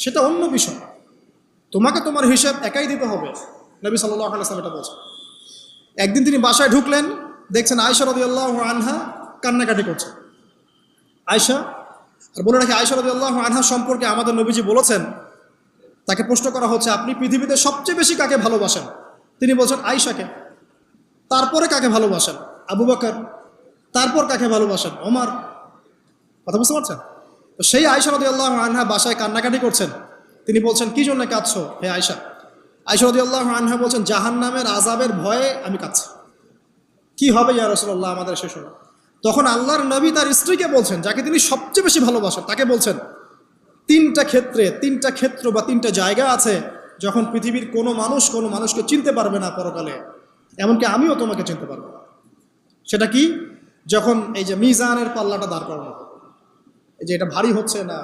সেটা অন্য বিষয়, তোমাকে তোমার হিসাব একাই দিতে হবে। নবী সাল্লাল্লাহু আলাইহি ওয়াসাল্লাম এটা বলছেন। একদিন তিনি বাসায় ঢুকলেন, দেখছেন আয়েশা রাদিয়াল্লাহু আনহা কান্নাকাটি করছে। আয়েশা, আর বলে রাখি, আয়েশা রাদিয়াল্লাহু আনহা সম্পর্কে আমাদের নবীজি বলেছেন, তাকে প্রশ্ন করা হচ্ছে আপনি পৃথিবীতে সবচেয়ে বেশি কাকে ভালোবাসেন? তিনি বলছেন আয়েশাকে। তারপরে কাকে ভালোবাসেন? আবু বকর। তারপর কাকে ভালোবাসেন? ওমর। কথা বুঝতে পারছেন? তো সেই আয়েশা রাদিয়াল্লাহু আনহা বাসায় কান্নাকাটি করছেন। তিনি বলছেন কি জন্য কাঁদছো হে আয়েশা? আয়েশা রাদিয়াল্লাহু আনহা বলছেন জাহান্নামের আযাবের ভয়ে আমি কাঁদছি। কি হবে ইয়া রাসূলুল্লাহ আমাদের শেষ হলো? তখন আল্লাহর নবী তার স্ত্রীকে বলছেন, যাকে তিনি সবচেয়ে বেশি ভালোবাসেন, তাকে বলছেন তিনটা ক্ষেত্র বা তিনটা জায়গা আছে যখন পৃথিবীর কোনো মানুষকে চিনতে পারবে না পরকালে, এমনকি আমিও তোমাকে চিনতে পারবো না। সেটা কি? যখন এই যে মিজানের পাল্লাটা দাঁড় করানো, এই যে এটা ভারী হচ্ছে না